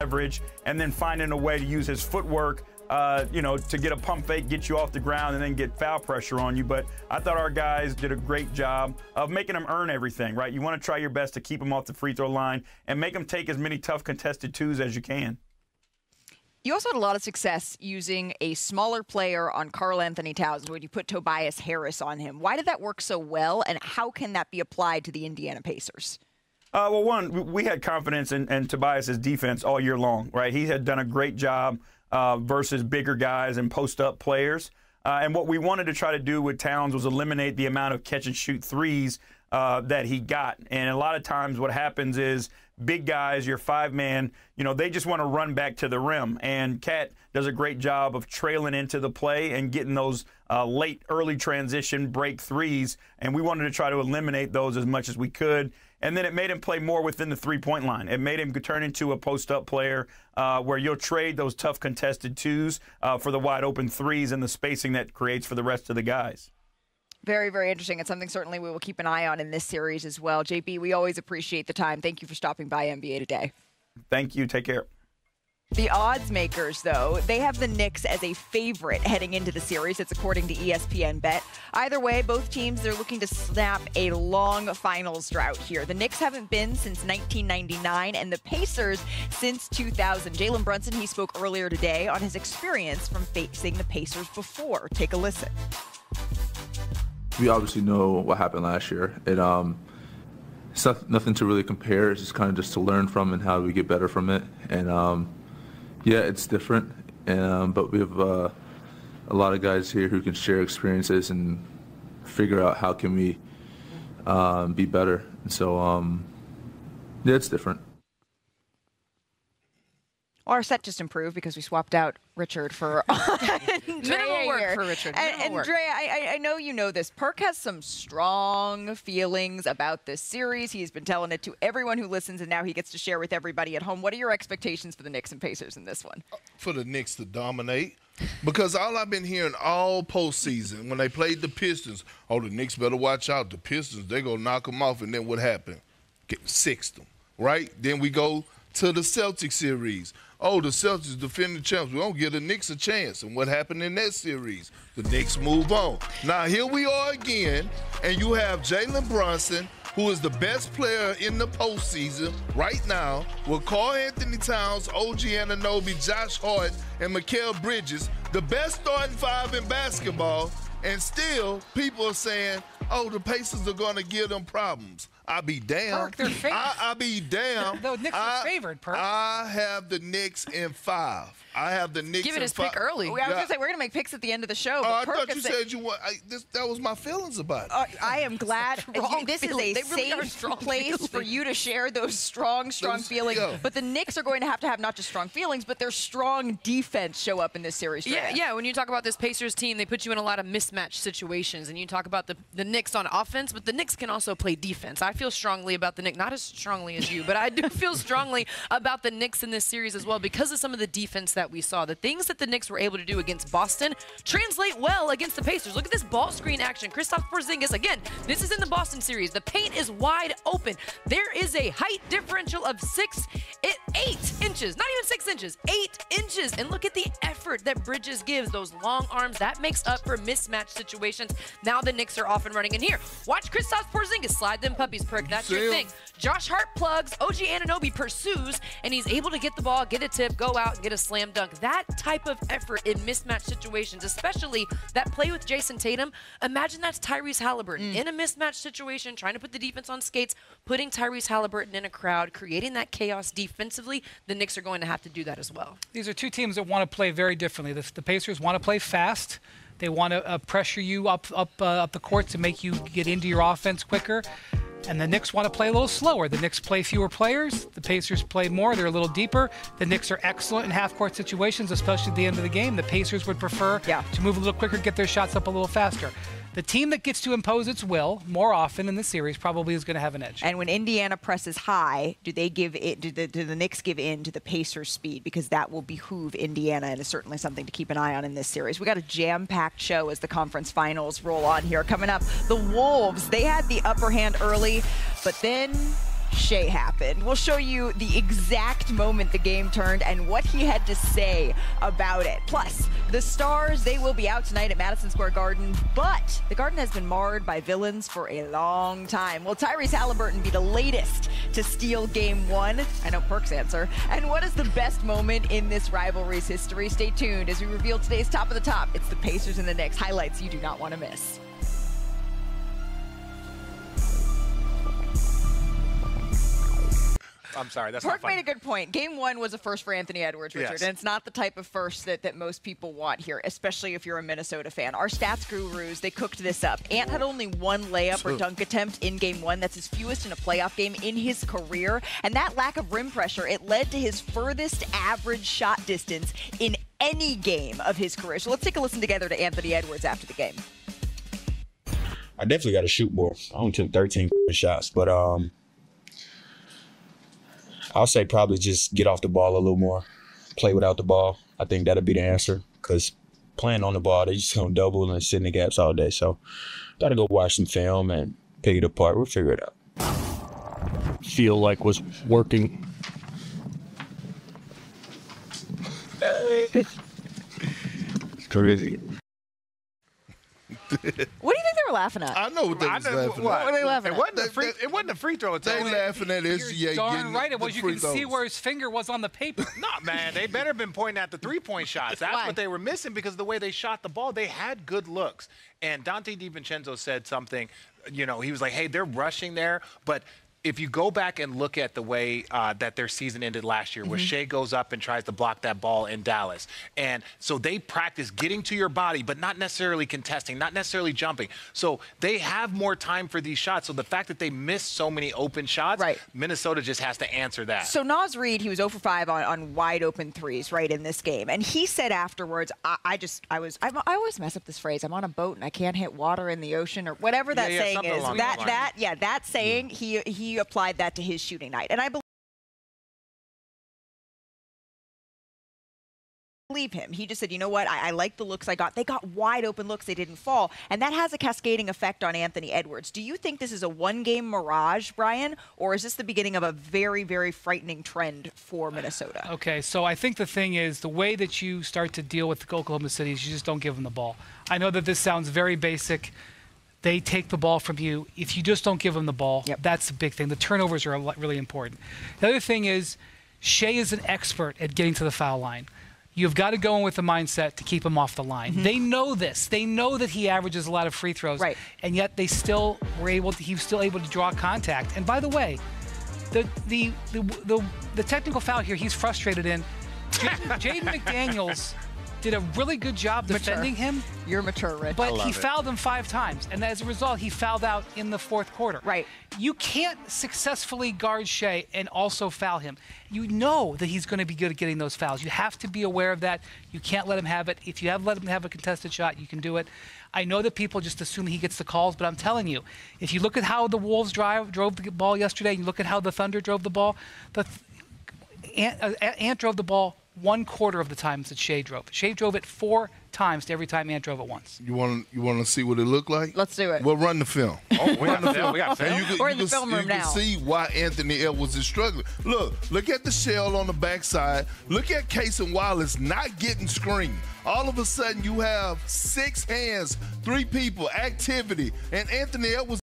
leverage, and then finding a way to use his footwork, you know, to get a pump fake, get you off the ground, and then get foul pressure on you. But I thought our guys did a great job of making them earn everything, right? You want to try your best to keep them off the free throw line and make them take as many tough contested twos as you can. You also had a lot of success using a smaller player on Karl Anthony Towns when you put Tobias Harris on him. Why did that work so well, and how can that be applied to the Indiana Pacers? Well, one, we had confidence in Tobias's defense all year long, right? He had done a great job versus bigger guys and post-up players. And what we wanted to try to do with Towns was eliminate the amount of catch-and-shoot threes that he got. And a lot of times what happens is big guys, your five-man, you know, they just want to run back to the rim. And Cat does a great job of trailing into the play and getting those late, early transition break threes. And we wanted to try to eliminate those as much as we could. And then it made him play more within the three-point line. It made him turn into a post-up player where you'll trade those tough contested twos for the wide-open threes and the spacing that creates for the rest of the guys. Very, very interesting. It's something certainly we will keep an eye on in this series as well. JP, we always appreciate the time. Thank you for stopping by NBA Today. Thank you. Take care. The odds makers, though, they have the Knicks as a favorite heading into the series. It's according to ESPN Bet. Either way, both teams, they're looking to snap a long finals drought here. The Knicks haven't been since 1999, and the Pacers since 2000. Jalen Brunson, he spoke earlier today on his experience from facing the Pacers before. Take a listen. We obviously know what happened last year. It's nothing to really compare. It's just kind of just to learn from and how we get better from it. And yeah, it's different. But we have a lot of guys here who can share experiences and figure out how can we be better. And so yeah, it's different. Well, our set just improved because we swapped out Richard for minimal work for Richard. And Drea, I know you know this. Perk has some strong feelings about this series. He's been telling it to everyone who listens, and now he gets to share with everybody at home. What are your expectations for the Knicks and Pacers in this one? For the Knicks to dominate. Because all I've been hearing all postseason, when they played the Pistons, oh, the Knicks better watch out. The Pistons, they're going to knock them off. And then what happened? Sixed them, right? Then we go to the Celtics series. Oh, the Celtics defending champs. We don't give the Knicks a chance. And what happened in that series? The Knicks move on. Now, here we are again, and you have Jalen Brunson, who is the best player in the postseason right now, with Karl Anthony Towns, OG Anunoby, Josh Hart, and Mikal Bridges, the best starting five in basketball, and still people are saying, oh, the Pacers are going to give them problems. I be damned. Perk, they're favored. I be damned. The Knicks are favored, Perk. I have the Knicks in 5. I have the Knicks in 5. Give it his pick early. I was going to say, we're going to make picks at the end of the show. But I Perk thought you said you want. That was my feelings about it. I am glad. This is a safe place for you to share those strong feelings. Yeah. But the Knicks are going to have not just strong feelings, but their strong defense show up in this series. Yeah. When you talk about this Pacers team, they put you in a lot of mismatch situations. And you talk about the Knicks on offense, but the Knicks can also play defense. I feel strongly about the Knicks, not as strongly as you, but I do feel strongly about the Knicks in this series as well because of some of the defense that we saw. The things that the Knicks were able to do against Boston translate well against the Pacers. Look at this ball screen action. Kristaps Porzingis, again, this is in the Boston series. The paint is wide open. There is a height differential of 8 inches, not even 6 inches, 8 inches. And look at the effort that Bridges gives, those long arms. That makes up for mismatch situations. Now the Knicks are off and running in here. Watch Kristaps Porzingis slide them puppies, Perk. That's your thing. Josh Hart plugs, OG Anunoby pursues, and he's able to get the ball, get a tip, go out, and get a slam dunk. That type of effort in mismatch situations, especially that play with Jason Tatum, imagine that's Tyrese Halliburton in a mismatch situation, trying to put the defense on skates, putting Tyrese Halliburton in a crowd, creating that chaos defensively. The Knicks are going to have to do that as well. These are two teams that want to play very differently. The Pacers want to play fast. They want to pressure you up the court to make you get into your offense quicker. And the Knicks want to play a little slower. The Knicks play fewer players. The Pacers play more. They're a little deeper. The Knicks are excellent in half-court situations, especially at the end of the game. The Pacers would prefer to move a little quicker, get their shots up a little faster. The team that gets to impose its will more often in the series probably is going to have an edge. And when Indiana presses high, do they give it? Do the Knicks give in to the Pacers' speed? Because that will behoove Indiana, and is certainly something to keep an eye on in this series. We got a jam-packed show as the conference finals roll on here. Coming up, the Wolves, they had the upper hand early, but then Shea happened. We'll show you the exact moment the game turned and what he had to say about it. Plus, the Stars, they will be out tonight at Madison Square Garden, but the Garden has been marred by villains for a long time. Will Tyrese Halliburton be the latest to steal Game 1? I know Perk's answer. And what is the best moment in this rivalry's history? Stay tuned as we reveal today's top of the top. It's the Pacers and the Knicks. Highlights you do not want to miss. I'm sorry, that's Perk not funny. made a good point. Game 1 was a first for Anthony Edwards, Richard, Yes. and it's not the type of first that most people want here, especially if you're a Minnesota fan. Our stats gurus, they cooked this up. Ant had only one layup or dunk attempt in Game 1. That's his fewest in a playoff game in his career, and that lack of rim pressure, it led to his furthest average shot distance in any game of his career. So let's take a listen together to Anthony Edwards after the game. I definitely got to shoot more. I only took 13 shots, but I'll say probably just get off the ball a little more, play without the ball. I think that'll be the answer because playing on the ball, they just don't double and sit in the gaps all day. So got to go watch some film and pick it apart. We'll figure it out. Feel like was working. It's crazy. What do you think they were laughing at? I know what they was laughing What were at. they laughing at? It wasn't a free throw. They laughing at You're SGA darn getting right it was. the You free can see throws. where his finger was on the paper. No, man, they better have been pointing at the three-point shots. That's Why? what they were missing because of the way they shot the ball. They had good looks. And Dante DiVincenzo said something, he was like, hey, they're rushing there, but if you go back and look at the way that their season ended last year, where Shea goes up and tries to block that ball in Dallas. And so they practice getting to your body, but not necessarily contesting, not necessarily jumping. So they have more time for these shots. So the fact that they missed so many open shots, Right. Minnesota just has to answer that. So Naz Reid, he was 0 for 5 on wide open threes, right, in this game. And he said afterwards, I always mess up this phrase. I'm on a boat and I can't hit water in the ocean or whatever that Yeah, saying something is. along those lines. That saying, he applied that to his shooting night. And I believe him. He just said, you know what, I like the looks I got. They got wide open looks. They didn't fall. And that has a cascading effect on Anthony Edwards. Do you think this is a one-game mirage, Brian, or is this the beginning of a very, very frightening trend for Minnesota? Okay, so I think the thing is the way that you start to deal with Oklahoma City is you just don't give them the ball. I know that this sounds very basic. They take the ball from you. If you just don't give them the ball, that's the big thing. The turnovers are really important. The other thing is Shea is an expert at getting to the foul line. You've got to go in with the mindset to keep him off the line. They know this. They know that he averages a lot of free throws, and yet he was still able to draw contact. And by the way, the technical foul here, he's frustrated in. Jaden McDaniels did a really good job defending him. You're mature, Rich. But he fouled him 5 times, and as a result, he fouled out in the fourth quarter. Right. You can't successfully guard Shea and also foul him. You know that he's going to be good at getting those fouls. You have to be aware of that. You can't let him have it. If you have let him have a contested shot, you can do it. I know that people just assume he gets the calls, but I'm telling you, if you look at how the Wolves drove the ball yesterday, and you look at how the Thunder drove the ball, Ant drove the ball 1/4 of the times that Shea drove. Shea drove it 4 times to every time Ant drove it once. You want to see what it looked like? Let's do it. We'll run the film. Oh, we got film. We got film. And We're in the film room you now. can see why Anthony Edwards is struggling. Look at the shell on the backside. Look at Casey Wallace not getting screened. All of a sudden, you have 6 hands, 3 people, activity, and Anthony Edwards